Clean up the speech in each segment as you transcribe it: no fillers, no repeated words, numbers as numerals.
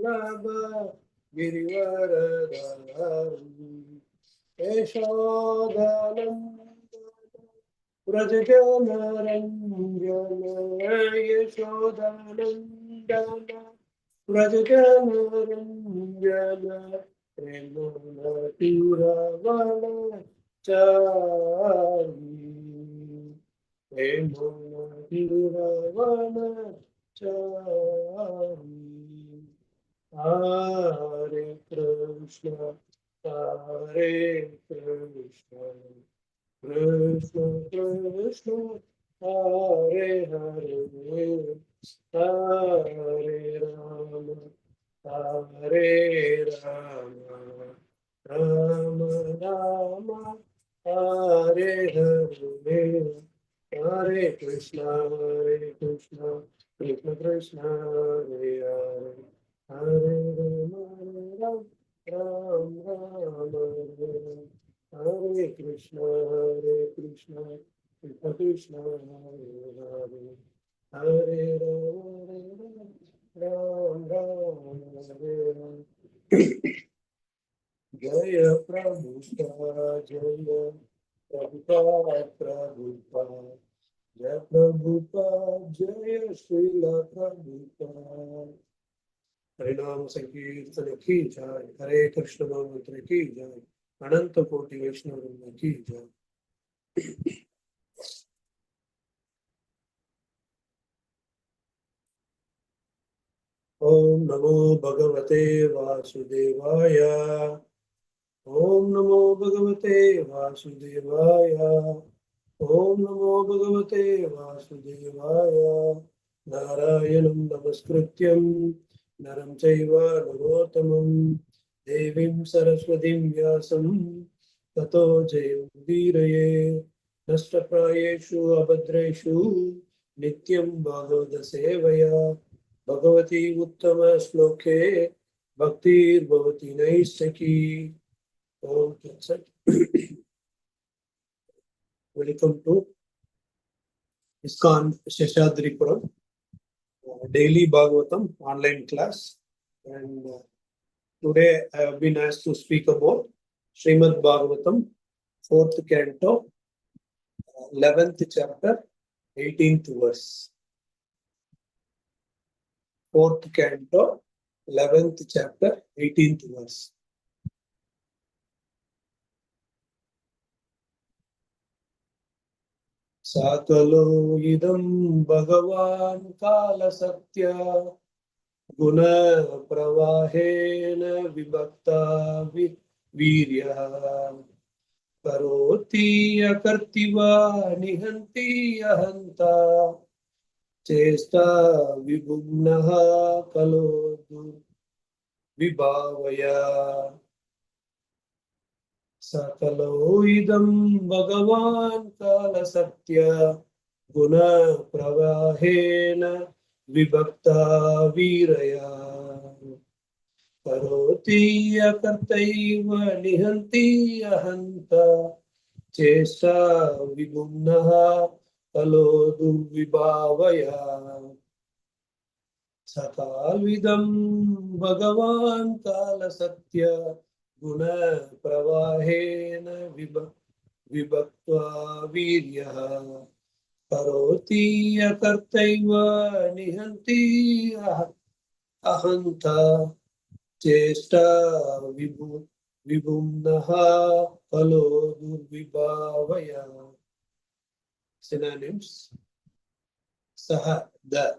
Vallabha Girivaradharam Yashodananda Vrajajanaranjana Yashodanandana Vrajajanaranjana Premanatiravana Chari Premanatiravana Chari Hare Krishna Hare Krishna Krishna Krishna Hare Hare Hare Rama Hare Rama Rama Rama Hare Hare Hare Krishna Krishna Krishna Hare Hare Hare Rama Ram Ram Hare Hare Krishna Krishna Krishna Hare Hare Ram Ram Hare Jaya Prabhupada Jaya Prabhupada Prabhupada Jaya Prabhupada Jaya Srila Prabhupada हरिनाम संकीर्तन की जय हरे कृष्ण मंत्र की जय अनंत कोटि वैष्णव वृंद की जय ओम नमो भगवते वासुदेवाय ओम नमो भगवते वासुदेवाय ओम नमो भगवते वासुदेवाय नारायणं नमस्कृत्यं नरं चैव नरोत्तमं देवीं सरस्वतीं व्यासं ततो जयमुदीरये नष्टप्रायेषु अभद्रेषु नित्यं भागवत सेवया भगवती उत्तम श्लोके भक्तिर्भवति नैष्ठिकी ओम तत्सत् Welcome to ISKCON Seshadripuram daily Bhagavatam online class, and today I have been asked to speak about Srimad Bhagavatam 4th canto 11th chapter 18th verse. 4th canto 11th chapter 18th verse. Sakalo idam bhagavan kala satya guna pravahena vibhakta virya karoti akartiva nihanti ahanta chesta vibhumnaha kalodu vibhavaya Sakalo idam bhagavan kala satya guna pravahena vibhakta viraya karoti akartaiva nihanti ahanta chesta vibhumnaha kalodu vibhavaya Sakalvidam bhagavan kala satya guna pravahena vibhaktva viryaha karoti akartaiva nihanti ahanta chesta vibhumnaha kalo durvibhavaya. Synonyms: saha, the,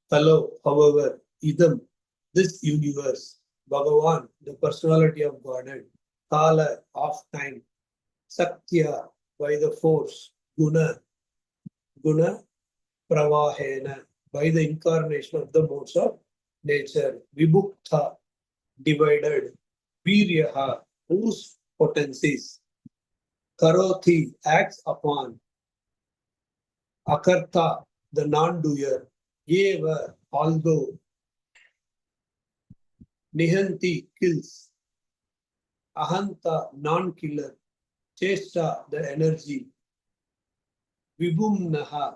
kalo, however, idam, this universe, Bhagavan, the personality of Godhead, Kala, of time, Satya, by the force, Guna, Pravahena, by the incarnation of the modes of nature, Vibhukta, divided, Viryaha, whose potencies, Karoti, acts upon, Akarta, the non-doer, Eva, although, Nihanti, kills, Ahanta, non-killer, Chesta, the energy, Vibhumnaha,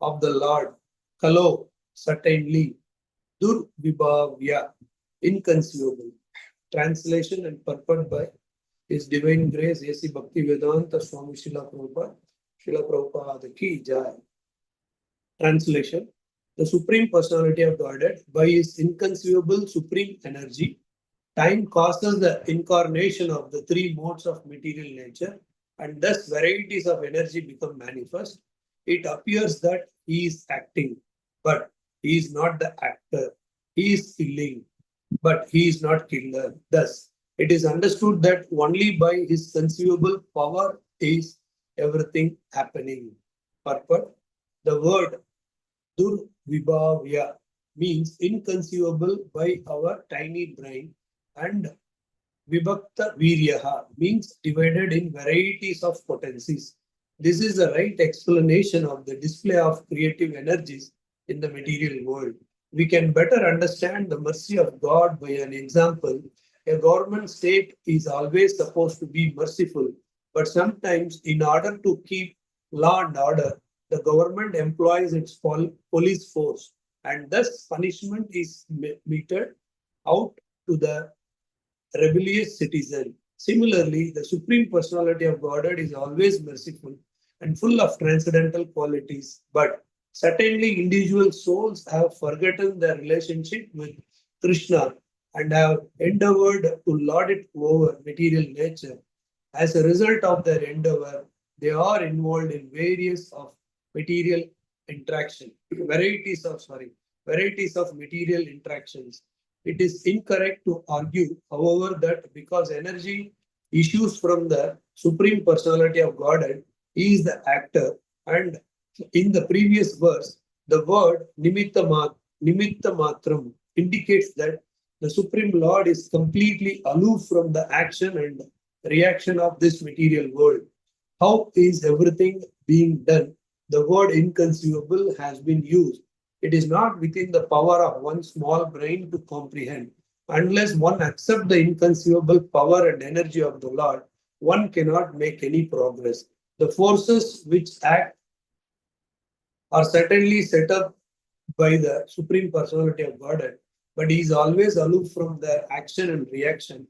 of the Lord, Kalo, certainly, Durvibhavya, inconceivable. Translation and purport by His Divine Grace A.C. Bhaktivedanta Swami Srila Prabhupada. Srila Prabhupada Ki Jai. Translation: the Supreme Personality of Godhead, by His inconceivable supreme energy, time causes the incarnation of the three modes of material nature, and thus varieties of energy become manifest. It appears that He is acting, but He is not the actor. He is killing, but He is not killer. Thus, it is understood that only by His conceivable power is everything happening. Purport: the word Durvibhavya means inconceivable by our tiny brain, and Vibhakta Viryaha means divided in varieties of potencies. This is the right explanation of the display of creative energies in the material world. We can better understand the mercy of God by an example. A government state is always supposed to be merciful, but sometimes, in order to keep law and order, the government employs its police force, and thus punishment is meted out to the rebellious citizen. Similarly, the Supreme Personality of Godhead is always merciful and full of transcendental qualities, but certainly individual souls have forgotten their relationship with Krishna and have endeavored to lord it over material nature. As a result of their endeavor, they are involved in various of material interaction, varieties of material interactions. It is incorrect to argue, however, that because energy issues from the Supreme Personality of Godhead, He is the actor, and in the previous verse, the word nimitta matram indicates that the Supreme Lord is completely aloof from the action and reaction of this material world. How is everything being done? The word inconceivable has been used. It is not within the power of one small brain to comprehend. Unless one accepts the inconceivable power and energy of the Lord, one cannot make any progress. The forces which act are certainly set up by the Supreme Personality of Godhead, but He is always aloof from their action and reaction.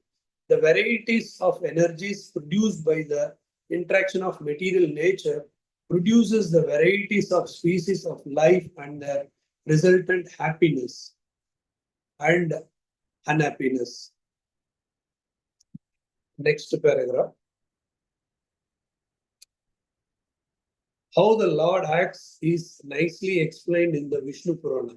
The varieties of energies produced by the interaction of material nature produces the varieties of species of life and their resultant happiness and unhappiness. Next paragraph. How the Lord acts is nicely explained in the Vishnu Purana.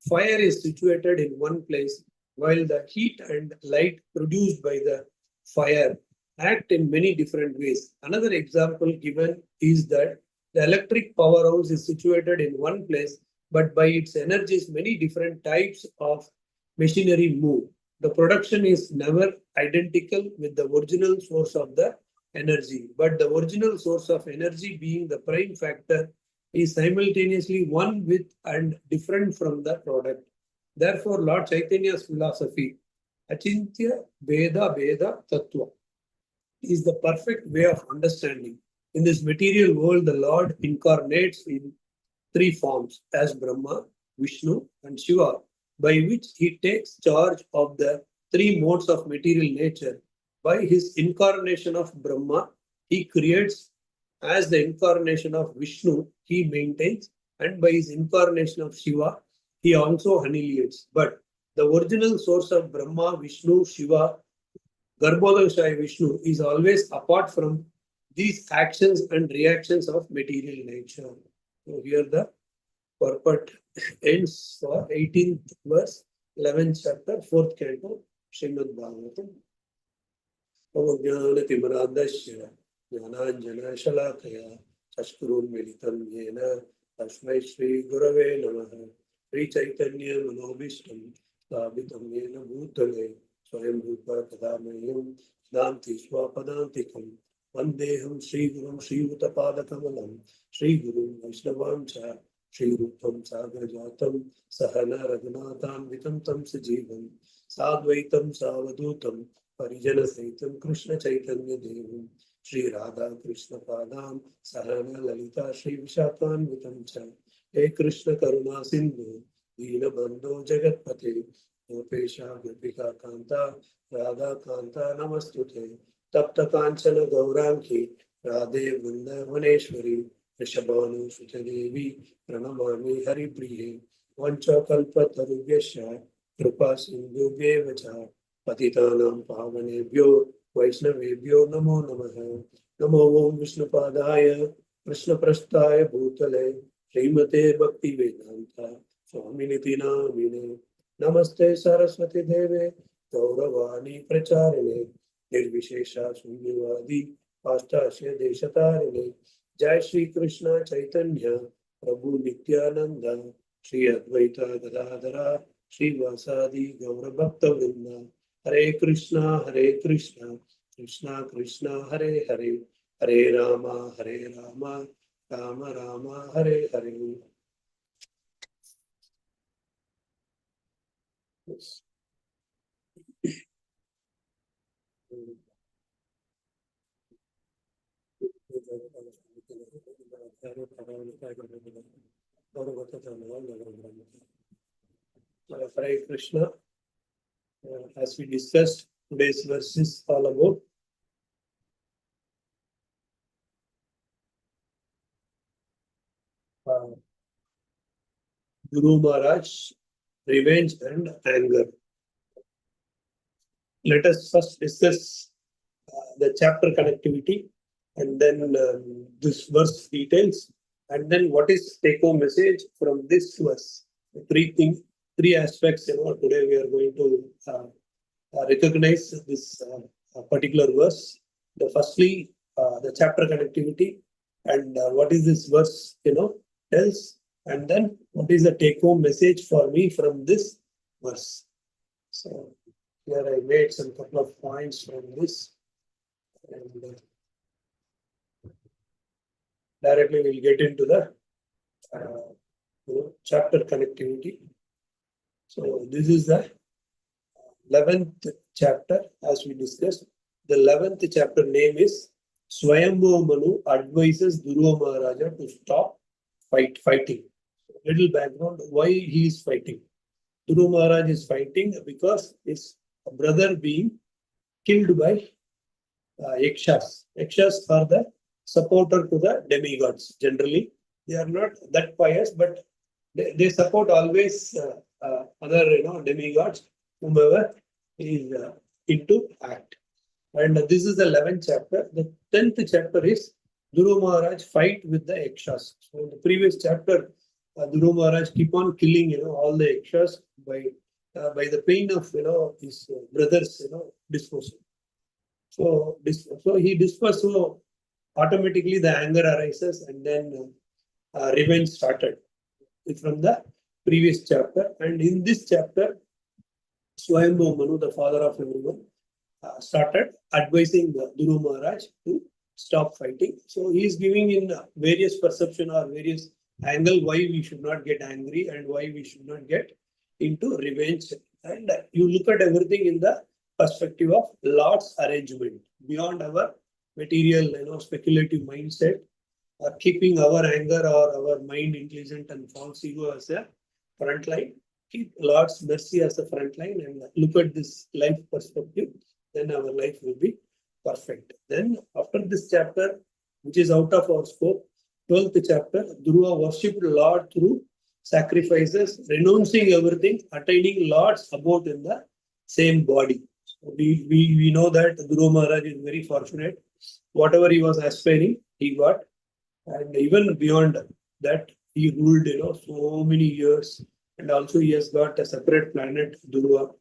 Fire is situated in one place, while the heat and light produced by the fire act in many different ways. Another example given is that the electric powerhouse is situated in one place, but by its energies, many different types of machinery move. The production is never identical with the original source of the energy, but the original source of energy, being the prime factor, is simultaneously one with and different from the product. Therefore, Lord Chaitanya's philosophy, Achintya Veda Veda Tattva, is the perfect way of understanding. In this material world, the Lord incarnates in three forms as Brahma, Vishnu, and Shiva, by which He takes charge of the three modes of material nature. By His incarnation of Brahma, He creates. As the incarnation of Vishnu, He maintains, and by His incarnation of Shiva, He also annihilates. But the original source of Brahma, Vishnu, Shiva, Garbhodakshaya Vishnu is always apart from these actions and reactions of material nature. So here the purport ends for 18th verse, 11th chapter, 4th canto, Srimad Bhagavatam. Om Jnana Timarandasya Jnananjana Shalakaya Chashkurunmilitam Yena Tasmai Shri Gurave Namaha Shri Chaitanya Manobishtam Sthapitam Yena Bhutale Swayam Rupa Kadamayam Danti Swapadantikam Vandeham Shri Gurum Shri Utapadakamalam Shri Gurum Vaishnavam Cha Shri Rupam Sagrajatam Sahana Raghunatham Vitam Tam Sajivam Sadvaitam Savadutam Parijana Saitam Krishna Chaitanya Devam Shri Radha Krishna Padam Sahana Lalita Shri Vishatan Vitam Cha He Krishna Karuna Sindhu Dina Bandho Jagatpate Gopesha Gopika Kanta Radha Kanta Namastute Tapta Kanchana Gauranki Radhe Vrindavaneshwari Rishabhanu Sutadevi Pranamami Haripriye Vancha Kalpa Tarubhyasya Kripa Sindhu Bevacha Patitanam Pavanebhyo Vaishnavebhyo Namo Namaha Namo Om Vishnupadaya Krishna Prasthaya Bhutale Srimate Bhakti Vedanta Swaminiti Namine Namaste Saraswati Deve Gauravani Pracharine Nirvishesha Sunyavadi Pastasya Deshatarine Jai Shri Krishna Chaitanya Prabhu Nityananda Shri Advaita Gadadhara Shri Vasadi Gaurabhakta Vrinda Hare Krishna Krishna Krishna Hare Hare Hare Rama Rama Rama Hare Hare. Yes. Hare Krishna. As we discussed, today's verse is all about Guru Maharaj, revenge and anger. Let us first discuss the chapter connectivity and then this verse details, and then what is take-home message from this verse. Three things, three aspects. Today we are going to recognize this particular verse. Firstly, the chapter connectivity and what is this verse, tells, and then what is the take-home message for me from this verse. So here I made some couple of points from this, and directly we'll get into the chapter connectivity. So this is the 11th chapter, as we discussed. The 11th chapter name is Swayambhu Manu advises Dhruva Maharaja to stop fighting. Little background, why he is fighting. Dhruva Maharaj is fighting because his brother being killed by Yakshas. Yakshas are the supporter to the demigods. Generally, they are not that pious, but they support always other demigods, whomever is into act. And this is the 11th chapter. The 10th chapter is Dhruva Maharaj fight with the Yakshas. So in the previous chapter, Dhruva Maharaj keep on killing all the Yakshas by the pain of his brothers disposal. So he dispersed. So automatically the anger arises, and then revenge started from the previous chapter. And in this chapter, Swayambhu Manu, the father of everyone, started advising Dhruva Maharaj to stop fighting. So he is giving in various perception or various angle why we should not get angry and why we should not get into revenge. And you look at everything in the perspective of Lord's arrangement beyond our material, speculative mindset, or keeping our anger or our mind intelligent and false ego as a front line. Keep Lord's mercy as a front line and look at this life perspective, then our life will be perfect. Then after this chapter, which is out of our scope, 12th chapter, Dhruva worshipped Lord through sacrifices, renouncing everything, attaining Lord's abode in the same body. So we know that Dhruva Maharaj is very fortunate. Whatever he was aspiring, he got. And even beyond that, he ruled, so many years. And also he has got a separate planet, Dhruva.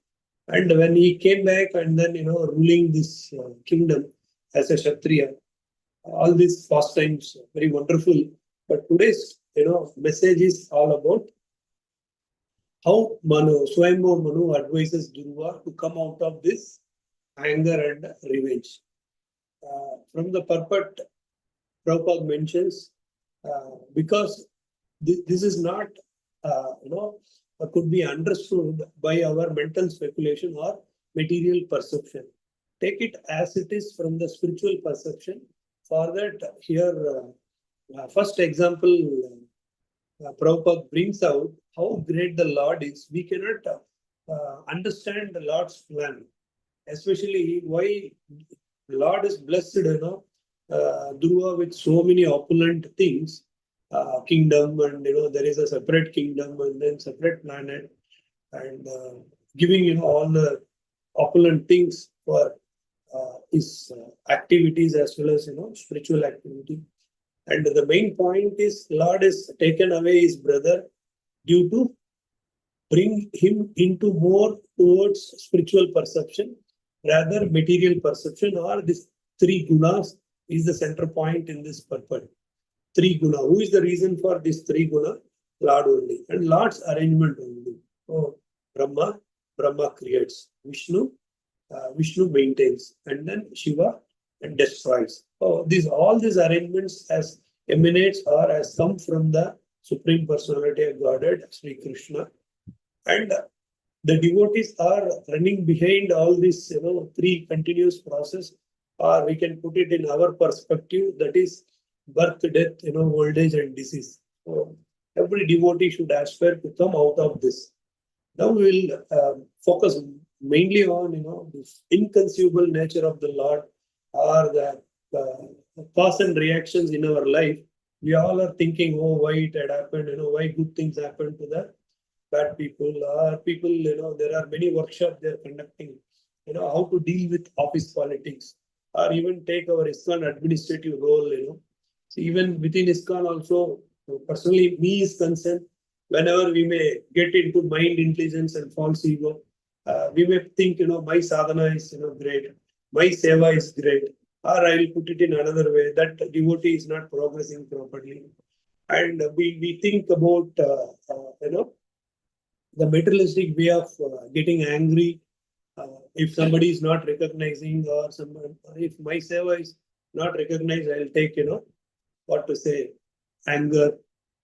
And when he came back and then, ruling this kingdom as a Kshatriya, all these pastimes, very wonderful. But today's, message is all about how Swayambhu Manu advises Dhruva to come out of this anger and revenge. From the purport, Prabhupada mentions, because this is not, could be understood by our mental speculation or material perception. Take it as it is from the spiritual perception. For that, here, first example, Prabhupada brings out how great the Lord is. We cannot understand the Lord's plan, especially why the Lord is blessed, Dhruva with so many opulent things, kingdom, and there is a separate kingdom and then separate planet, and giving all the opulent things for his activities as well as spiritual activity. And the main point is Lord has taken away his brother due to bring him into more towards spiritual perception rather material perception, or this three gunas is the center point in this purport. Three guna. Who is the reason for this three guna? Lord only. And Lord's arrangement only. Oh, Brahma creates. Vishnu maintains. And then Shiva and destroys. Oh, all these arrangements as emanates or has come from the Supreme Personality of Godhead, Sri Krishna. And the devotees are running behind all this, three continuous process, or we can put it in our perspective, that is birth, death, old age and disease. So every devotee should aspire to come out of this. Now we will focus mainly on, this inconceivable nature of the Lord, or the cause and reactions in our life. We all are thinking, oh, why it had happened, why good things happen to the bad people, or people, there are many workshops they are conducting, how to deal with office politics, or even take our ISKCON administrative role, So even within ISKCON also, personally, me is concerned, whenever we may get into mind intelligence and false ego, we may think, my sadhana is, great, my seva is great, or I will put it in another way, that devotee is not progressing properly. And we think about, the materialistic way of getting angry if somebody is not recognizing, or if my seva is not recognized, I'll take, what to say, anger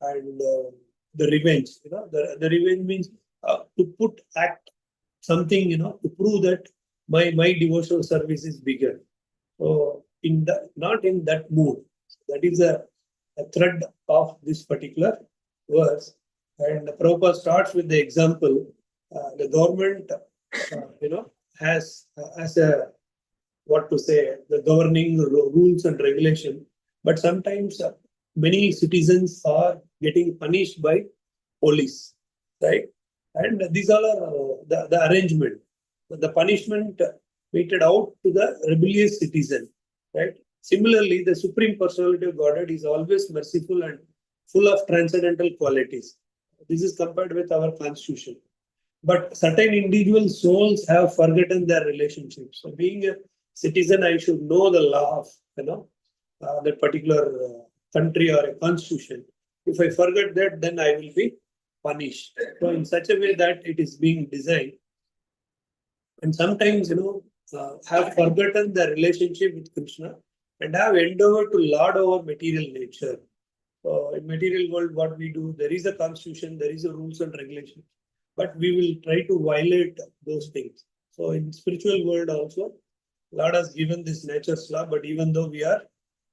and the revenge. The revenge means to act something, to prove that my devotional service is bigger. So not in that mood. That is a thread of this particular verse. And Prabhupada starts with the example. The government, has as a what to say, the governing rules and regulation. But sometimes many citizens are getting punished by police, right? And these all are the arrangement. The punishment meted out to the rebellious citizen, right? Similarly, the Supreme Personality of Godhead is always merciful and full of transcendental qualities. This is compared with our constitution. But certain individual souls have forgotten their relationships. So being a citizen, I should know the law of that particular country or a constitution. If I forget that, then I will be punished. So in such a way that it is being designed. And sometimes, have forgotten the relationship with Krishna and have endeavored to lord over material nature. In material world, what we do, there is a constitution, there is a rules and regulations, but we will try to violate those things. So in spiritual world also, Lord has given this nature's law, but even though we are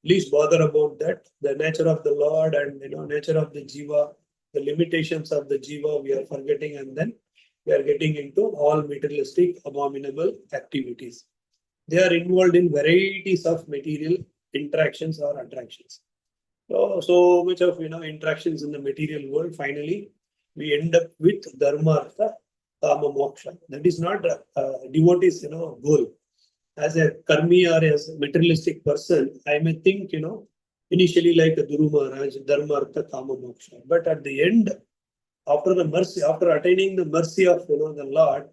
least bother about that, the nature of the Lord and nature of the jiva, the limitations of the jiva, we are forgetting, and then we are getting into all materialistic, abominable activities. They are involved in varieties of material interactions or attractions. So much of interactions in the material world. Finally, we end up with dharma, artha, kama, moksha. That is not devotee's goal. As a karmi or as a materialistic person, I may think initially like a Guru Maharaj, dharma, artha, kama, moksha. But at the end, after attaining the mercy of the Lord,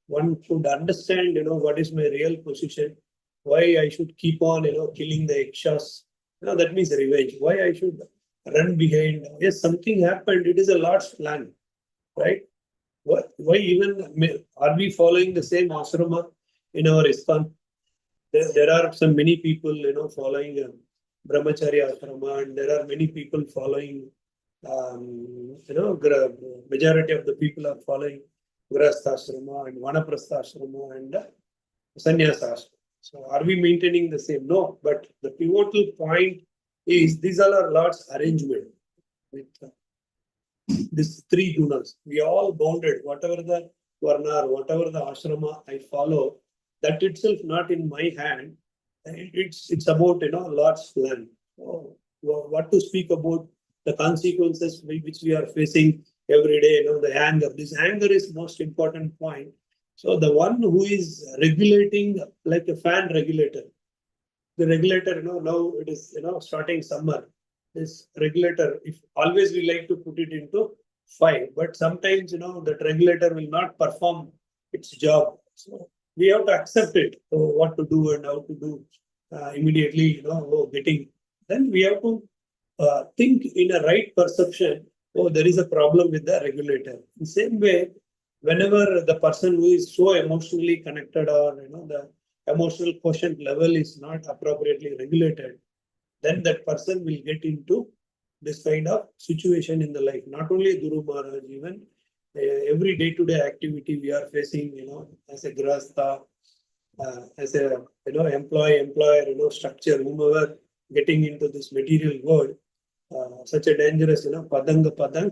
one should understand what is my real position, why I should keep on killing the ikshas. That means revenge. Why I should run behind? Yes, something happened. It is a Lord's plan, right? Why even are we following the same asrama in our ISKCON? There are many people following brahmacharya asrama, and there are many people following majority of the people are following grahasthasrama and vanaprasthasrama and sannyasasrama. So are we maintaining the same? No, but the pivotal point is these are our Lord's arrangement with these three gunas. We are all bounded. Whatever the varna or whatever the ashrama I follow, that itself not in my hand. It's about Lord's plan. Oh, what to speak about the consequences which we are facing every day. The anger. This anger is most important point. So the one who is regulating like a fan regulator, the regulator, now it is starting summer. This regulator, if always we like to put it into 5, but sometimes that regulator will not perform its job. So we have to accept it. So what to do and how to do immediately. Getting. Then we have to think in a right perception. Oh, there is a problem with the regulator. In the same way, whenever the person who is so emotionally connected or the emotional quotient level is not appropriately regulated, then that person will get into this kind of situation in the life. Not only Guru Maharaj, even every day-to-day activity we are facing, as a grasta, as a employer, structure, whomever getting into this material world, such a dangerous, padanga padang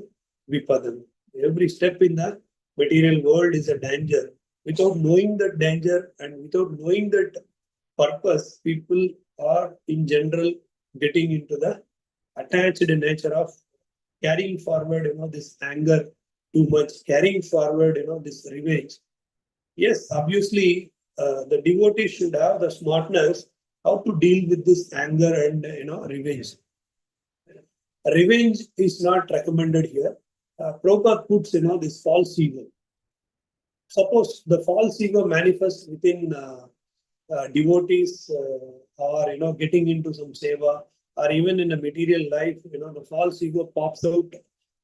vipadang. Every step in the material world is a danger. Without knowing that danger and without knowing that purpose, people are in general getting into the attached nature of carrying forward, this anger too much, carrying forward, this revenge. Yes, obviously, the devotee should have the smartness how to deal with this anger and revenge. Revenge is not recommended here. Prabhupada puts this false ego. Suppose the false ego manifests within devotees or getting into some seva or even in a material life, the false ego pops out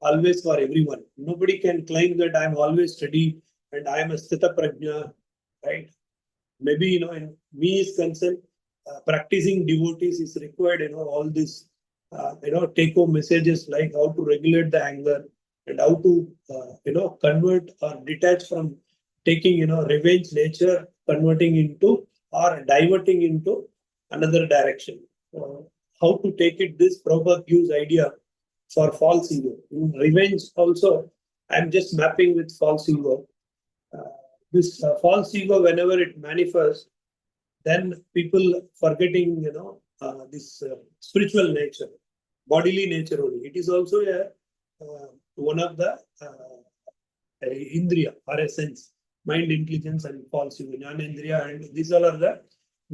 always for everyone. Nobody can claim that I'm always steady and I'm a sthita prajna, right? Maybe in me is concerned, practicing devotees is required. All this take home messages like how to regulate the anger and how to convert or detach from taking revenge nature, converting into or diverting into another direction. How to take it? This Prabhupada gives idea for false ego. In revenge also, I'm just mapping with false ego. This false ego, whenever it manifests, then people forgetting, this spiritual nature, bodily nature only. It is also one of the indriya or a sense, mind, intelligence, and false ego, jnanendriya, and these all are the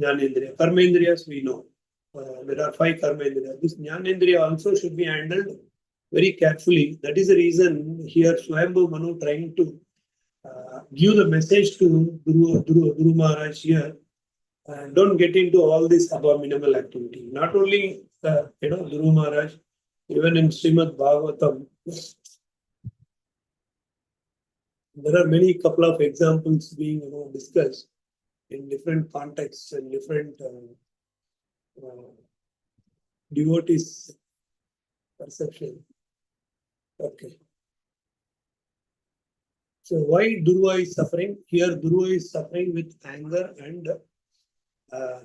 jnanendriya. Karmendriyas we know. There are 5 karmendriya. This jnanendriya also should be handled very carefully. That is the reason here Swayambhu Manu trying to give the message to Guru Maharaj here. Don't get into all this abominable activity. Not only Guru Maharaj, even in Srimad Bhagavatam, there are many couple of examples being discussed in different contexts and different devotees' perception. Okay. So why Durva is suffering? Here Durva is suffering with anger and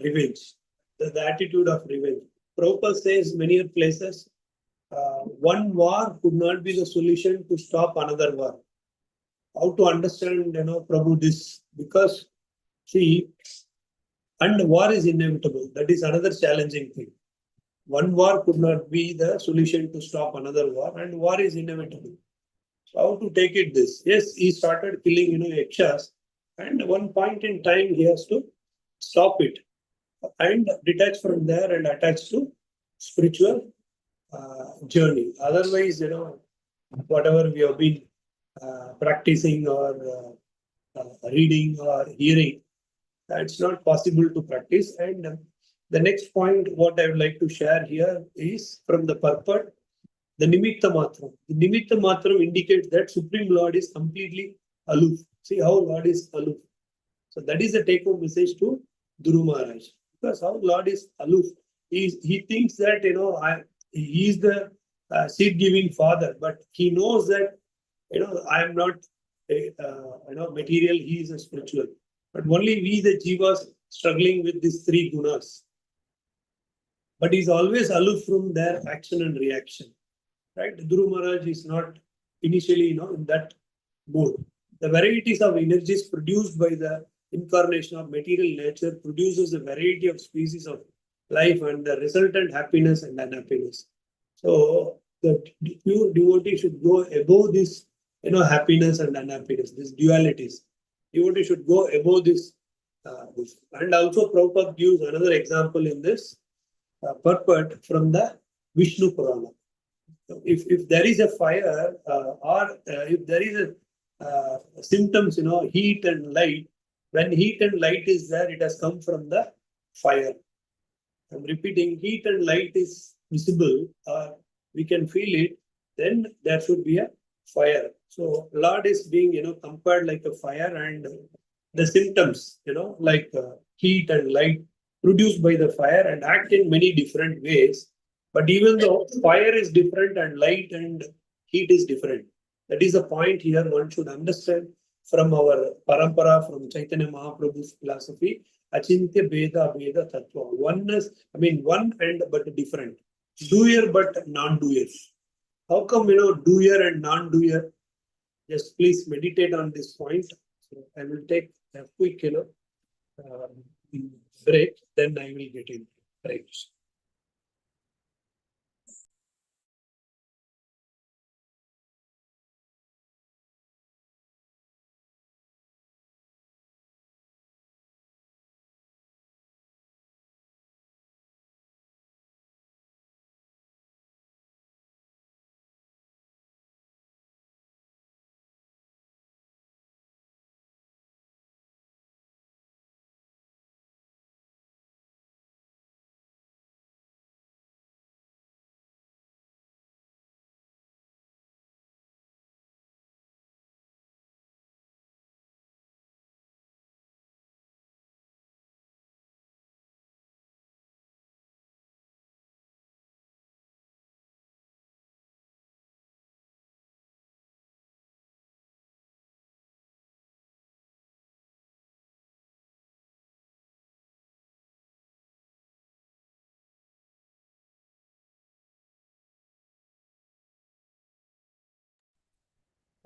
revenge, the attitude of revenge. Prabhupada says many places, one war could not be the solution to stop another war. How to understand, Prabhu, this? Because, see, and war is inevitable. That is another challenging thing. One war could not be the solution to stop another war, and war is inevitable. So how to take it this? Yes, he started killing, yakshas, and at one point in time he has to stop it and detach from there and attach to spiritual journey. Otherwise, whatever we have been practicing or reading or hearing, it's not possible to practice. And the next point, what I would like to share here is from the purport, the Nimitta Matram. The Nimitta Matram indicates that Supreme Lord is completely aloof. See how Lord is aloof. So that is the take-home message to Guru Maharaj. Because how Lord is aloof, he thinks that he is the seed-giving father, but he knows that I am not material. He is a spiritual, but only we the jivas struggling with these 3 gunas. But he's always aloof from their action and reaction. Right? Guru Maharaj is not initially in that mode. The varieties of energies produced by the incarnation of material nature produces a variety of species of life and the resultant happiness and unhappiness. So the pure devotee should go above this, happiness and unhappiness, these dualities. Devotee should go above this. And also Prabhupada gives another example in this purport from the Vishnu Purana. If there is a fire or if there is a symptoms, heat and light, when heat and light is there, it has come from the fire. I'm repeating, heat and light is visible, or we can feel it, then there should be a fire. So Lord is being, compared like a fire, and the symptoms, like heat and light produced by the fire and act in many different ways. But even though fire is different and light and heat is different, that is the point here one should understand from our parampara, from Chaitanya Mahaprabhu's philosophy. Achintya Veda Veda Tattva. Oneness, one and but different. Doer but non-doers. How come, doer and non-doer? Just please meditate on this point. So I will take a quick, break, then I will get in. Right.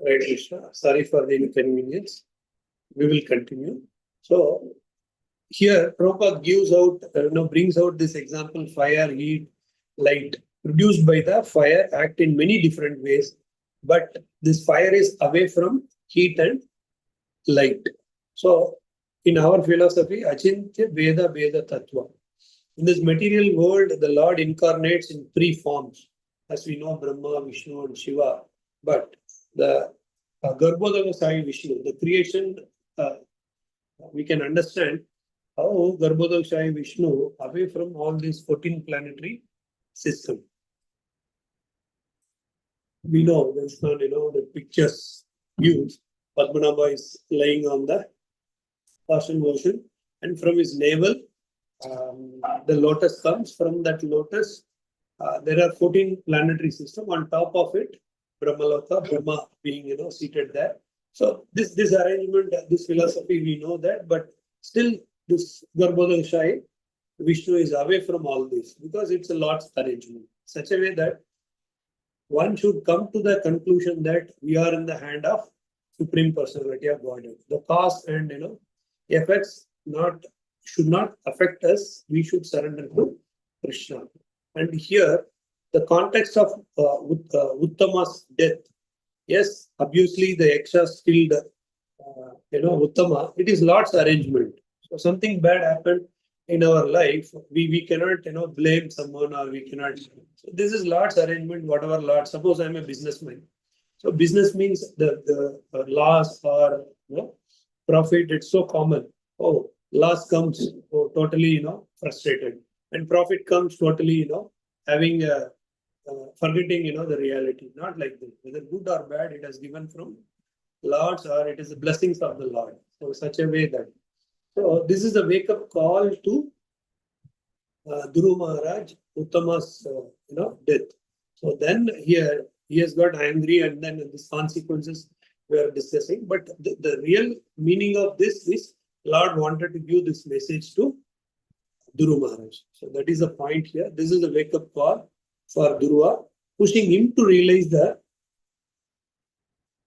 Right, Krishna. Sorry for the inconvenience. We will continue. So here Prabhupada gives out, brings out this example: fire, heat, light, produced by the fire, act in many different ways. But this fire is away from heat and light. So in our philosophy, Achintya Veda Veda Tattva. In this material world, the Lord incarnates in three forms, as we know, Brahma, Vishnu, and Shiva. But the Garbhodaka Sai Vishnu, the creation, we can understand how Garbhodaka Sai Vishnu, away from all these 14 planetary system. We know, there's not, the pictures used. Padmanabha is lying on the Persian version, and from his navel, the lotus comes. From that lotus, there are 14 planetary system. On top of it, Brahmaloka, Brahma being, seated there. So this arrangement, this philosophy, we know that, but still this Garbhodaka Vishnu is away from all this because it's a Lord's arrangement. Such a way that one should come to the conclusion that we are in the hand of Supreme Personality of Godhead. The cause and effects should not affect us. We should surrender to Krishna. And here, the context of Uttama's death. Yes, obviously the Yakshas killed, Uttama. It is Lord's arrangement. So something bad happened in our life. We cannot, blame someone, or we cannot. So this is Lord's arrangement. Whatever Lord. Suppose I'm a businessman. So business means the loss or profit. It's so common. Oh, loss comes, totally, frustrated, and profit comes totally, having forgetting, the reality. Not like this. Whether good or bad, it has given from Lord's, or it is the blessings of the Lord. So such a way that. So this is a wake-up call to Dhruva Maharaj, Uttama's, death. So then here he has got angry, and then these consequences we are discussing. But the real meaning of this is Lord wanted to give this message to Dhruva Maharaj. So that is the point here. This is a wake-up call for Dhruva, pushing him to realize the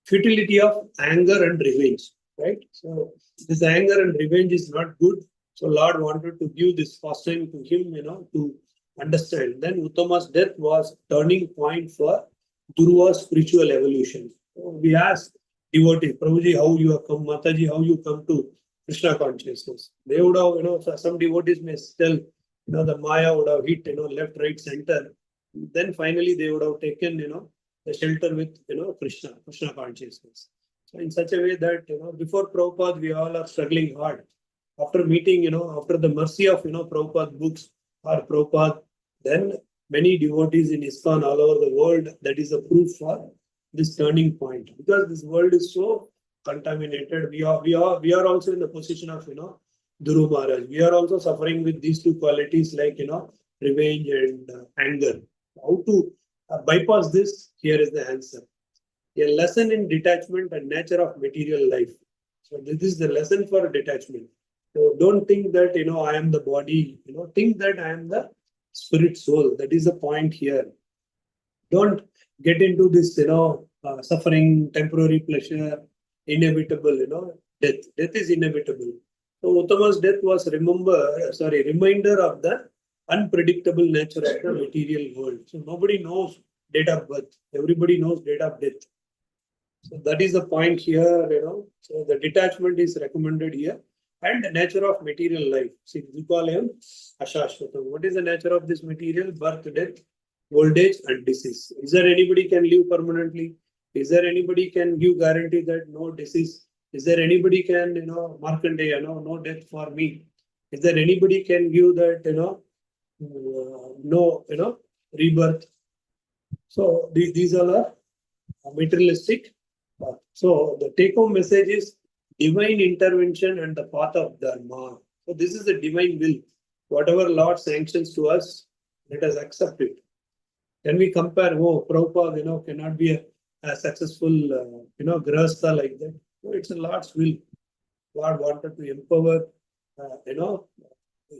futility of anger and revenge, right? So this anger and revenge is not good. So Lord wanted to give this caution to him, to understand. Then Uttama's death was turning point for Dhruva's spiritual evolution. So we asked devotees, Prabhuji, how you have come, Mataji, how you come to Krishna consciousness. They would have, some devotees may tell, the Maya would have hit, left, right, center. Then finally they would have taken, the shelter with, Krishna consciousness. So in such a way that, before Prabhupada, we all are struggling hard. After meeting, after the mercy of, Prabhupada books or Prabhupada, then many devotees in ISKCON all over the world, that is a proof for this turning point. Because this world is so contaminated. We are also in the position of, Dhruva Maharaj. We are also suffering with these two qualities like, revenge and anger. How to bypass this? Here is the answer. A lesson in detachment and nature of material life. So this is the lesson for detachment. So don't think that, I am the body, think that I am the spirit soul. That is the point here. Don't get into this, suffering, temporary pleasure, inevitable, death. Death is inevitable. So Uttama's death was reminder of the unpredictable nature of the material world. So nobody knows date of birth. Everybody knows date of death. So that is the point here, So the detachment is recommended here. And the nature of material life. See, we call him Ashashvatam. What is the nature of this material? Birth, death, old age, and disease. Is there anybody can live permanently? Is there anybody can give guarantee that no disease? Is there anybody can, Markandeya, no death for me? Is there anybody can give that, no, rebirth? So these all are materialistic. So the take-home message is divine intervention and the path of Dharma. So this is the divine will. Whatever Lord sanctions to us, let us accept it. Can we compare, Prabhupada, cannot be a successful, grahastha like that? No, it's a Lord's will. Lord wanted to empower,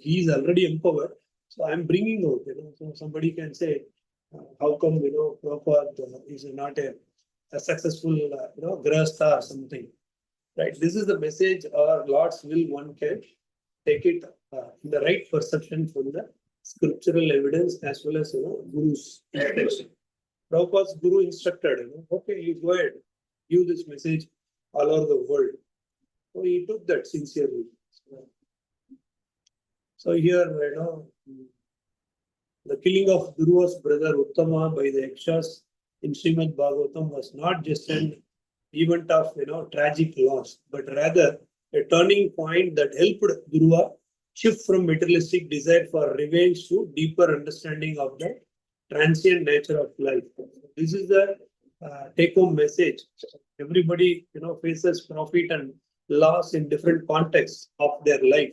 he is already empowered. So I'm bringing out, so somebody can say, how come, Prabhupada is not a successful, grahastha or something. Right? This is the message or Lord's will. One can take it in the right perception from the scriptural evidence as well as, Guru's instruction. Prabhupada's Guru instructed, okay, you go ahead, give this message all over the world. So he took that sincerely. So here, the killing of Dhruva's brother Uttama by the Yakshas in Srimad Bhagavatam was not just an event of, tragic loss, but rather a turning point that helped Dhruva shift from materialistic desire for revenge to deeper understanding of the transient nature of life. This is the take-home message. Everybody, faces profit and loss in different contexts of their life.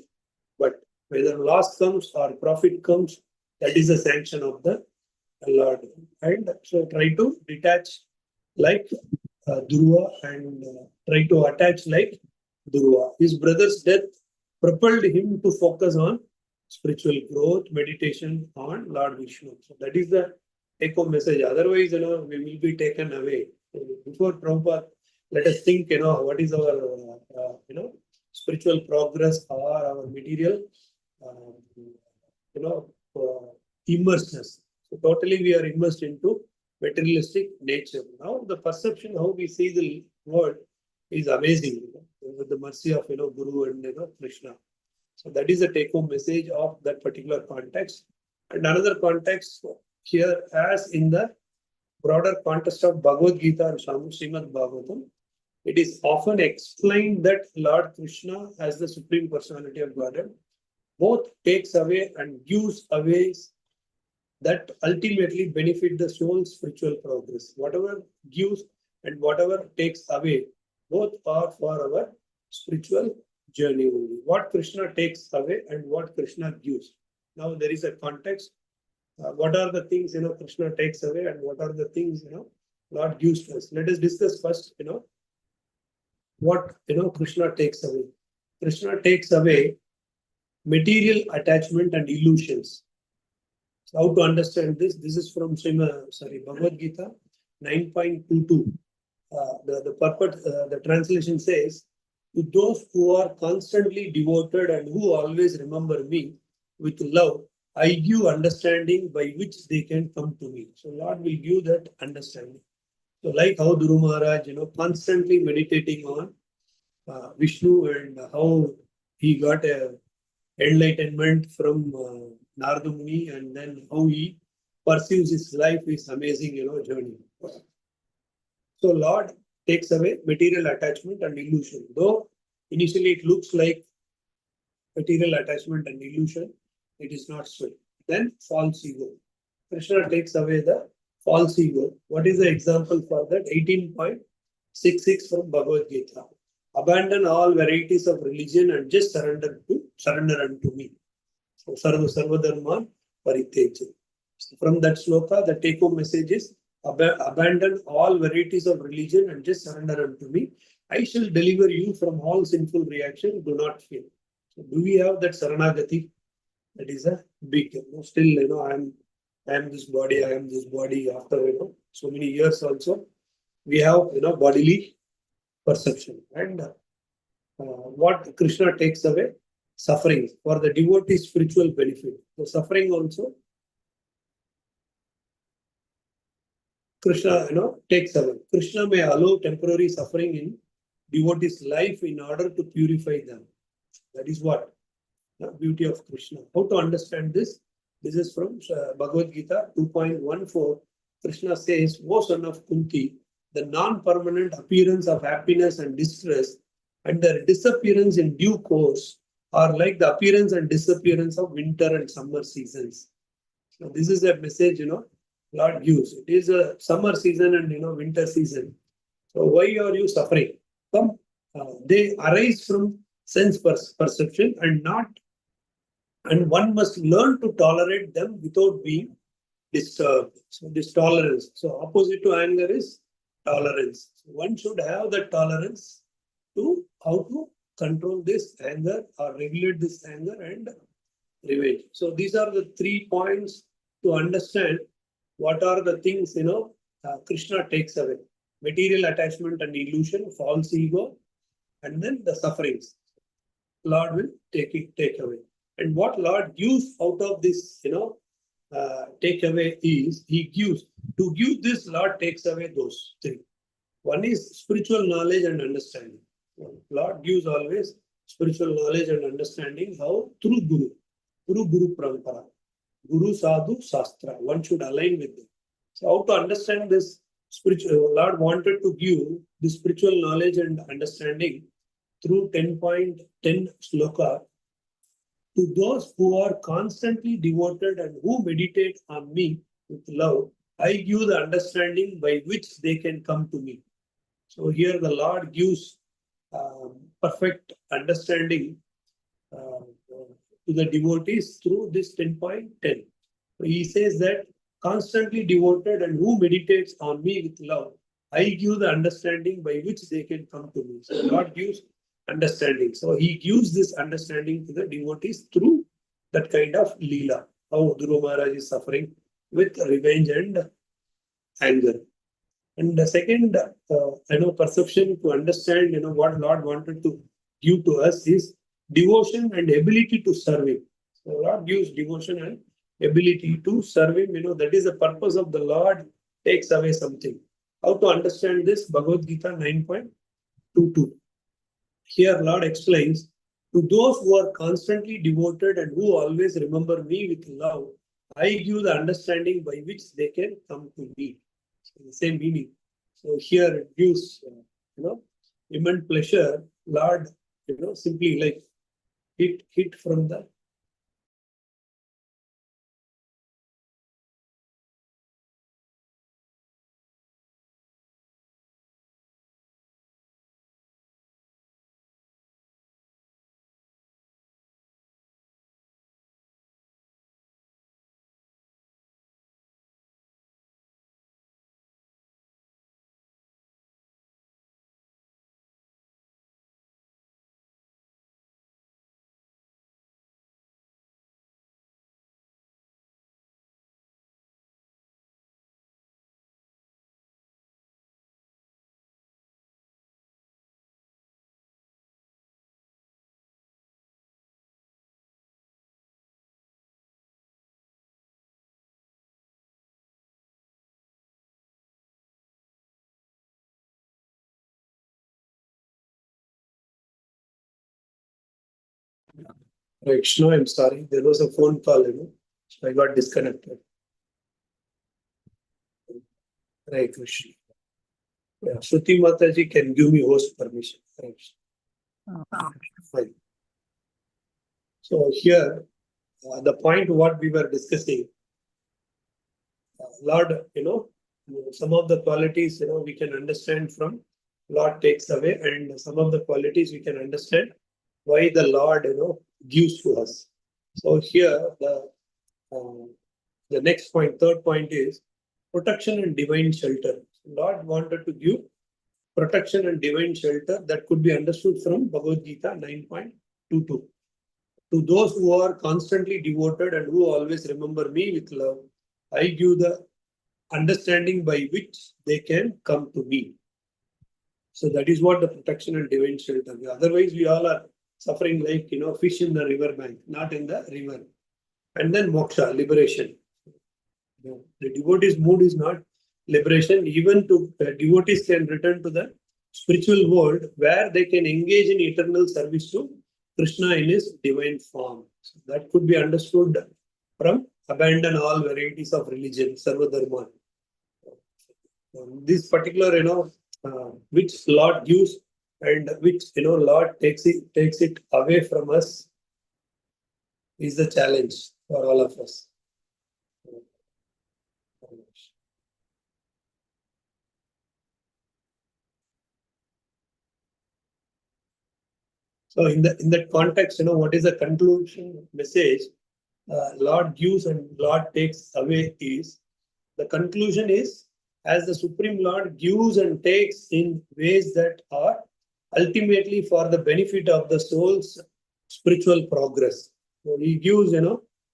But whether loss comes or profit comes, that is the sanction of the Lord. And so try to detach like Dhruva and try to attach like Dhruva. His brother's death propelled him to focus on spiritual growth, meditation on Lord Vishnu. So that is the take-home message. Otherwise, we will be taken away. Before Prabhupada, let us think, what is our, spiritual progress or our material, immersedness. So totally we are immersed into materialistic nature. Now the perception, how we see the world is amazing, with the mercy of, Guru and, Krishna. So that is the take-home message of that particular context. And another context here, as in the broader context of Bhagavad Gita and Srimad Bhagavatam, it is often explained that Lord Krishna, as the Supreme Personality of Godhead, both takes away and gives away that ultimately benefit the soul's spiritual progress. Whatever gives and whatever takes away, both are for our spiritual journey only. What Krishna takes away and what Krishna gives. Now there is a context. What are the things, Krishna takes away and what are the things, Lord gives to us. Let us discuss first, what, Krishna takes away. Krishna takes away material attachment and illusions. So how to understand this? This is from Bhagavad Gita 9.22. the purport, the translation says, to those who are constantly devoted and who always remember me with love, I give understanding by which they can come to me. So Lord will give that understanding. So like how Dhuru Maharaj, constantly meditating on Vishnu and how he got a enlightenment from Narada Muni, and then how he pursues his life is amazing, journey. So Lord takes away material attachment and illusion. Though initially it looks like material attachment and illusion, it is not so. Then false ego. Krishna takes away the false ego. What is the example for that? 18.66 from Bhagavad Gita. Abandon all varieties of religion and just surrender unto me. So Sarva Dharma Parityaja. So from that sloka, the take-home message is abandon all varieties of religion and just surrender unto me. I shall deliver you from all sinful reaction. Do not fear. So do we have that Saranagati? That is a big, still, I am this body, I am this body. After, so many years also, we have, bodily perception. And what Krishna takes away? Suffering for the devotee spiritual benefit. The suffering also, Krishna, takes away. Krishna may allow temporary suffering in devotee's life in order to purify them. That is what the beauty of Krishna. How to understand this? This is from Bhagavad Gita 2.14. Krishna says, O son of Kunti, the non-permanent appearance of happiness and distress and their disappearance in due course are like the appearance and disappearance of winter and summer seasons. So this is a message, Lord gives. It is a summer season and, winter season. So why are you suffering? They arise from sense perception and one must learn to tolerate them without being disturbed. So this tolerance. So opposite to anger is tolerance. So one should have the tolerance to how to control this anger or regulate this anger and revenge. So these are the 3 points to understand what are the things, Krishna takes away. Material attachment and illusion, false ego, and then the sufferings. Lord will take away. And what Lord gives out of this, take away is, He gives. To give this, Lord takes away those 3. One is spiritual knowledge and understanding. Lord gives always spiritual knowledge and understanding. How? Through Guru Parampara. Guru Sadhu Shastra. One should align with them. So how to understand this spiritual? Lord wanted to give the spiritual knowledge and understanding through 10.10 sloka. To those who are constantly devoted and who meditate on me with love, I give the understanding by which they can come to me. So here the Lord gives perfect understanding to the devotees through this 10.10. So he says that constantly devoted and who meditates on me with love, I give the understanding by which they can come to me. So Lord gives understanding. So he gives this understanding to the devotees through that kind of leela. How Dhruva Maharaj is suffering with revenge and anger. And the second, perception to understand, what Lord wanted to give to us is devotion and ability to serve Him. So Lord gives devotion and ability to serve Him. That is the purpose of the Lord takes away something. How to understand this? Bhagavad Gita 9.22. Here Lord explains, to those who are constantly devoted and who always remember me with love, I give the understanding by which they can come to me. So the same meaning. So here it gives, immense pleasure. Lord, simply like hit from the Right, Krishna, I'm sorry. There was a phone call, so I got disconnected. Right, Krishna. Yeah, Shruti Mataji can give me host permission. Right. Fine. So here, the point what we were discussing, Lord, some of the qualities, we can understand from Lord takes away, and some of the qualities we can understand why the Lord, gives to us. So here, the next point, third point is protection and divine shelter. Lord wanted to give protection and divine shelter that could be understood from Bhagavad Gita 9.22. To those who are constantly devoted and who always remember me with love, I give the understanding by which they can come to me. So that is what the protection and divine shelter. Otherwise, we all are suffering like fish in the river bank, not in the river. And then moksha, liberation. The devotee's mood is not liberation. Even to devotees can return to the spiritual world where they can engage in eternal service to Krishna in his divine form. So that could be understood from abandon all varieties of religion, sarva dharma. This particular, which Lord gives and which Lord takes it away from us is the challenge for all of us. So in that context, what is the conclusion message Lord gives and Lord takes away is, the conclusion is, as the Supreme Lord gives and takes in ways that are ultimately for the benefit of the soul's spiritual progress. So he gives,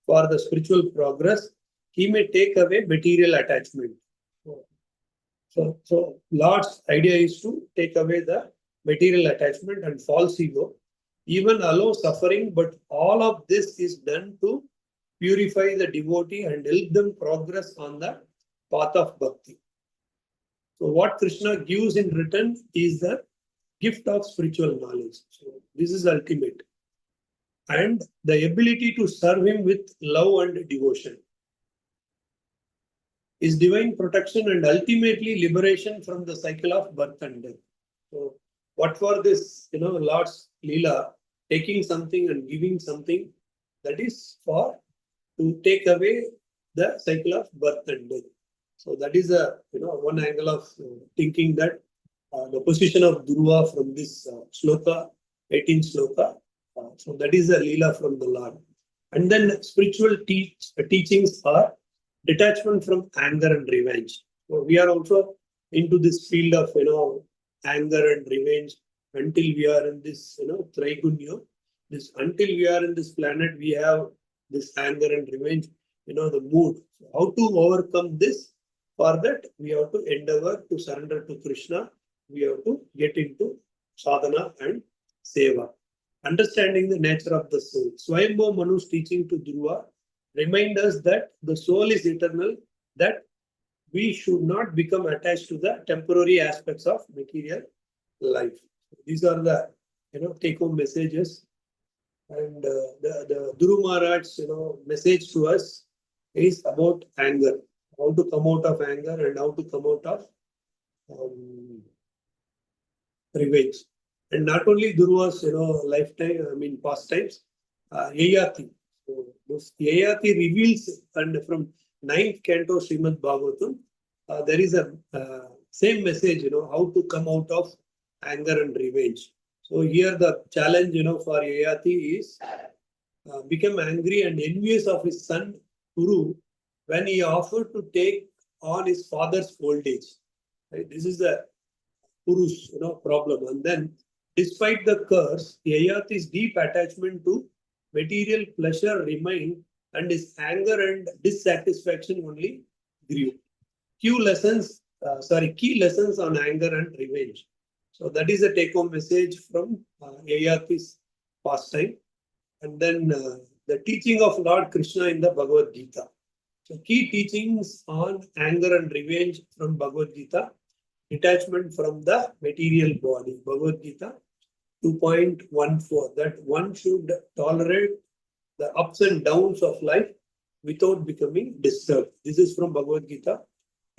for the spiritual progress, he may take away material attachment. So Lord's idea is to take away the material attachment and false ego, even allow suffering, but all of this is done to purify the devotee and help them progress on the path of bhakti. So what Krishna gives in return is the gift of spiritual knowledge. So this is ultimate. And the ability to serve him with love and devotion. Is divine protection and ultimately liberation from the cycle of birth and death. So what for this, Lord's Leela, taking something and giving something, that is for to take away the cycle of birth and death. So that is a one angle of thinking that the position of Dhruva from this sloka, 18th sloka. So that is a Leela from the Lord. And then spiritual teachings are detachment from anger and revenge. So we are also into this field of anger and revenge until we are in this Traigunya. This until we are in this planet, we have this anger and revenge, the mood. So how to overcome this? For that, we have to endeavor to surrender to Krishna. We have to get into sadhana and seva. Understanding the nature of the soul. Swayambhu Manu's teaching to Dhruva remind us that the soul is eternal, that we should not become attached to the temporary aspects of material life. These are the take-home messages. And the Dhruva Maharaj's message to us is about anger, how to come out of anger and how to come out of revenge. And not only Dhruva's lifetime, pastimes, Yayati. So this Yayati reveals, and from 9th canto Srimad Bhagavatam, there is a same message, how to come out of anger and revenge. So here the challenge, for Yayati is become angry and envious of his son Kuru when he offered to take on his father's old age. Right? This is the Kuru's problem. And then, despite the curse, Yayati's deep attachment to material pleasure remained, and his anger and dissatisfaction only grew. Key lessons on anger and revenge. So that is a take-home message from Yayati's pastime. And then the teaching of Lord Krishna in the Bhagavad Gita. So key teachings on anger and revenge from Bhagavad Gita. Detachment from the material body. Bhagavad Gita 2.14, that one should tolerate the ups and downs of life without becoming disturbed. This is from Bhagavad Gita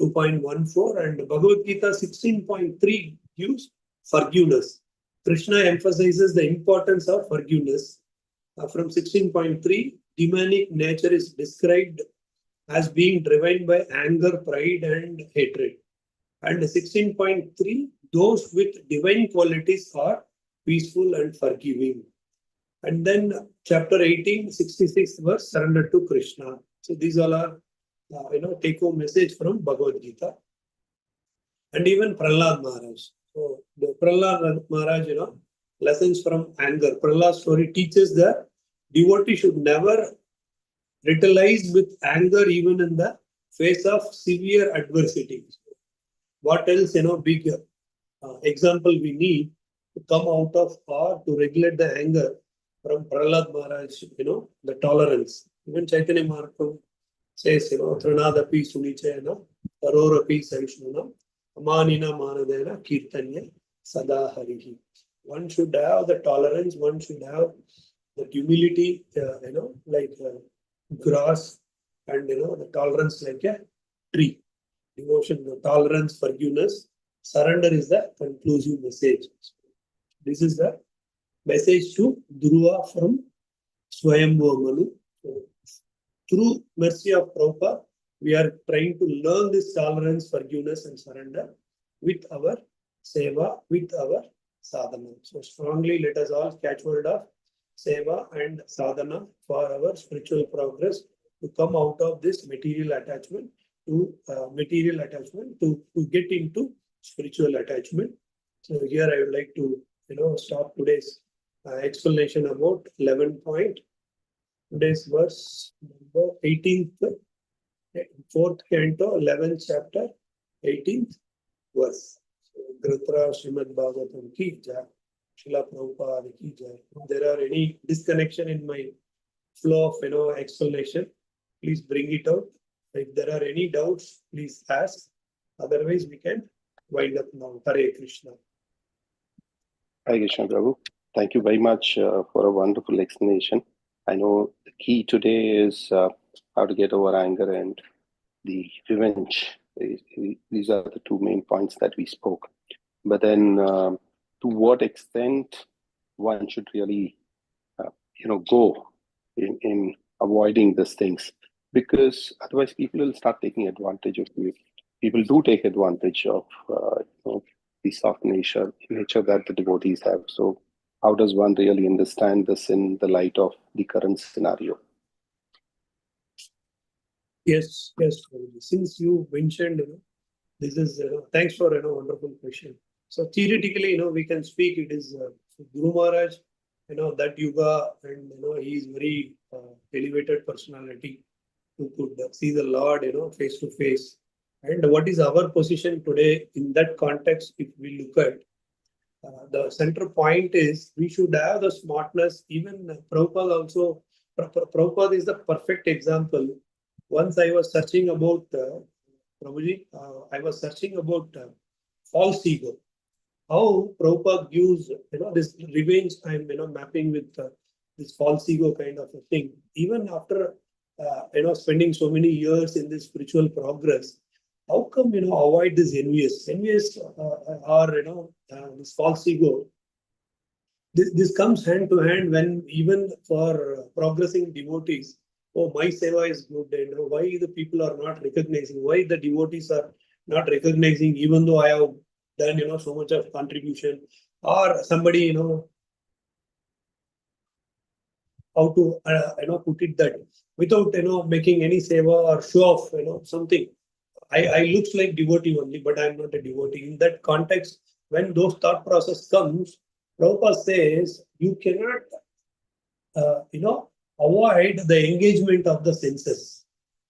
2.14, and Bhagavad Gita 16.3 gives forgiveness. Krishna emphasizes the importance of forgiveness. From 16.3, demonic nature is described as being driven by anger, pride, and hatred. And 16.3, those with divine qualities are peaceful and forgiving. And then chapter 18, 66 verse, surrender to Krishna. So these all are, take home message from Bhagavad Gita. And even Prahlad Maharaj. So the Prahlad Maharaj, lessons from anger. Prahlad's story teaches that devotee should never retaliate with anger even in the face of severe adversity. What else, big example we need to come out of or to regulate the anger from Prahlad Maharaj, the tolerance. Even Chaitanya Mahaprabhu says, Trinadapi Sunichayana, Tarorapi Savishnuna, Amanina Manadena, Kirtanya, Sada Harihi. One should have the tolerance, one should have the humility, like grass, and the tolerance like a tree. Devotion, the tolerance, forgiveness, surrender is the conclusive message. This is the message to Dhruva from Swayambhu Manu. So, through mercy of Prabhupada, we are trying to learn this tolerance, forgiveness, and surrender with our seva, with our sadhana. So strongly let us all catch hold of seva and sadhana for our spiritual progress, to come out of this material attachment to get into spiritual attachment. So here I would like to stop today's explanation about 11 point. Today's verse number 18th, 4th canto, 11th chapter, 18th verse. So, Grantara Srimad Bhagavatam ki jai, Srila Prabhupada ki jai. If there are any disconnection in my flow of explanation, please bring it out. If there are any doubts, please ask. Otherwise, we can wind up now. Hare Krishna. Hare Krishna, Prabhu. Thank you very much for a wonderful explanation. I know the key today is how to get over anger and the revenge. These are the two main points that we spoke. But then, to what extent one should really, go in avoiding these things, because otherwise people will start taking advantage of you. People do take advantage of the soft nature that the devotees have. So how does one really understand this in the light of the current scenario? Yes. Since you mentioned, this is thanks for a wonderful question. So theoretically, we can speak. It is Guru Maharaj, that yuga, and he is very elevated personality who could see the Lord, face to face. And what is our position today in that context? If we look at the center point is we should have the smartness. Even Prabhupada also. Prabhupada is the perfect example. Once I was searching about Prabhuji, I was searching about false ego. How Prabhupada gives this revenge. I'm mapping with this false ego kind of a thing. Even after spending so many years in this spiritual progress, how come avoid this envious or this false ego? This comes hand to hand when even for progressing devotees. Oh, my seva is good, and why the people are not recognizing? Why the devotees are not recognizing, even though I have done so much of contribution, or somebody how to put it that without making any seva or show off something. I looks like devotee only, but I'm not a devotee. In that context, when those thought process comes, Prabhupada says you cannot avoid the engagement of the senses.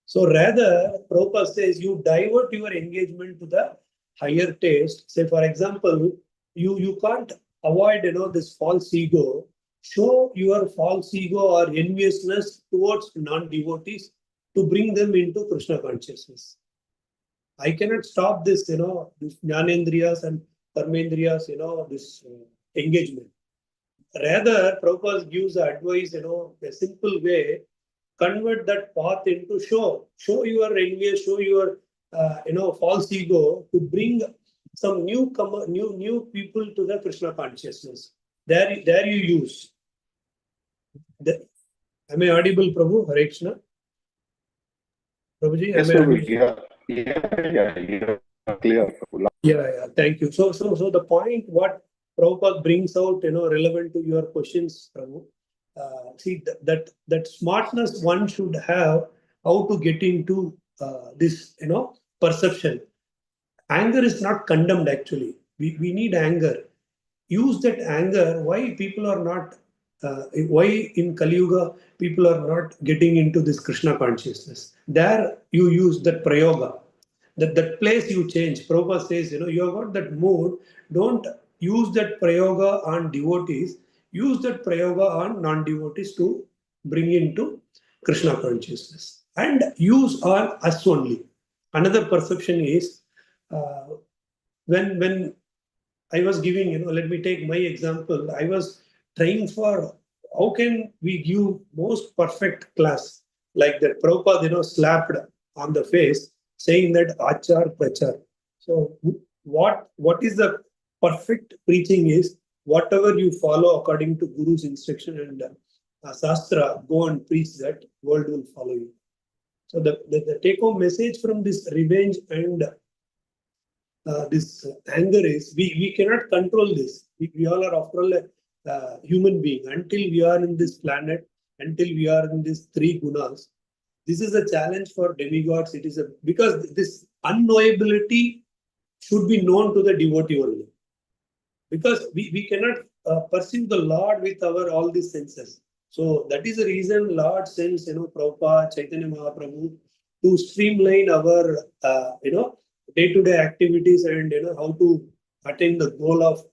So rather, Prabhupada says you divert your engagement to the higher taste. Say, for example, you can't avoid this false ego. Show your false ego or enviousness towards non-devotees to bring them into Krishna consciousness. I cannot stop this, this jnanendriyas and karmendriyas, this engagement. rather, Prabhupada gives advice, a simple way, convert that path into show your envious, show your, false ego to bring some new people to the Krishna consciousness. There you use. Am I audible, Prabhu? Hare Krishna. Prabhuji, Yes, am I Prabhu. audible? Yeah, clear, Prabhu. Yeah, thank you. So the point what Prabhupada brings out, relevant to your questions, Prabhu. See that smartness one should have how to get into this, perception. Anger is not condemned actually. We need anger. Use that anger. Why people are not, why in Kali Yuga people are not getting into this Krishna consciousness. There you use that prayoga. That place you change. Prabhupada says, you have got that mood. Don't use that prayoga on devotees. Use that prayoga on non-devotees to bring into Krishna consciousness. And use on us only. Another perception is uh, when I was giving, let me take my example. I was trying for how can we give most perfect class like that. Prabhupada, slapped on the face saying that achar prachar. So what is the perfect preaching is whatever you follow according to Guru's instruction and Shastra, go and preach that, world will follow you. So the take home message from this revenge and this anger is we cannot control this. We all are after all a human being until we are in this planet, until we are in these three gunas. This is a challenge for demigods. It is because this unknowability should be known to the devotee only. Because we cannot perceive the Lord with our all these senses. So that is the reason Lord sends, Prabhupada, Chaitanya Mahaprabhu to streamline our, day-to-day activities and, how to attain the goal of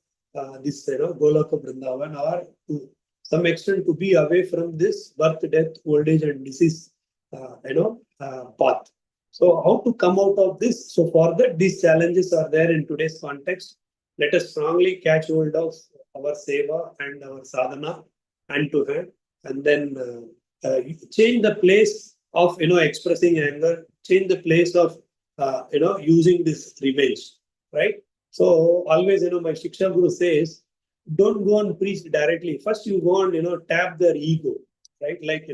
this, Golaka Vrindavan or to some extent to be away from this birth, death, old age and disease, path. So how to come out of this? So for that, these challenges are there in today's context. Let us strongly catch hold of our seva and our sadhana hand to hand, and then change the place of expressing anger, change the place of using this revenge, right? So always my Shiksha Guru says, don't go and preach directly. First you go and tap their ego, right? Like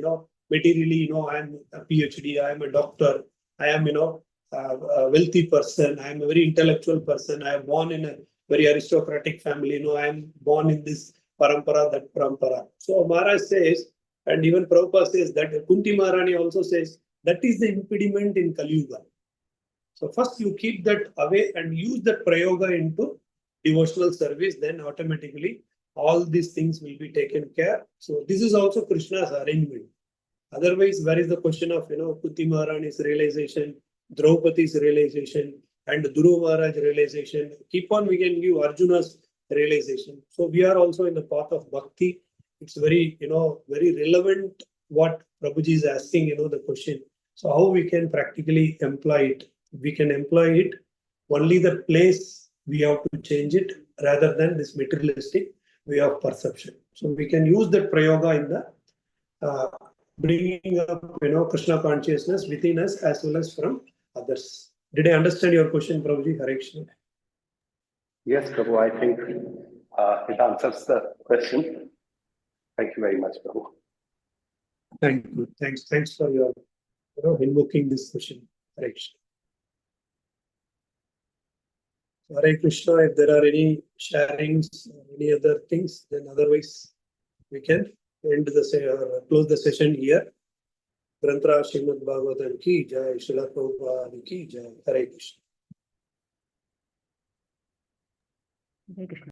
materially, I'm a PhD, I am a doctor, I am a wealthy person, I am a very intellectual person, I am born in a very aristocratic family. I am born in this parampara, that parampara. So Maharaj says, and even Prabhupada says that Kunti Maharani also says that is the impediment in Kali Yuga. So first you keep that away and use that prayoga into devotional service, then automatically all these things will be taken care. So this is also Krishna's arrangement. Otherwise, where is the question of Kunti Maharani's realization, Draupadi's realization, and Dhruva Maharaj realization? Keep on, we can give Arjuna's realization. So we are also in the path of bhakti. It's very, very relevant what Prabhuji is asking, the question. So how we can practically employ it? We can employ it only the place we have to change it rather than this materialistic way of perception. So we can use that prayoga in the bringing up, Krishna consciousness within us as well as from others. Did I understand your question, Prabhuji? Hare Krishna. Yes, Prabhu, I think it answers the question. Thank you very much, Prabhu. Thank you. Thanks for your, invoking this question. Hare Krishna. Hare Krishna. If there are any sharings, any other things, then otherwise we can end the close the session here. Grantra Srimad Bhagavatam ki jai, Srila Prabhupada ki jai. Hare Krishna. Hare Krishna.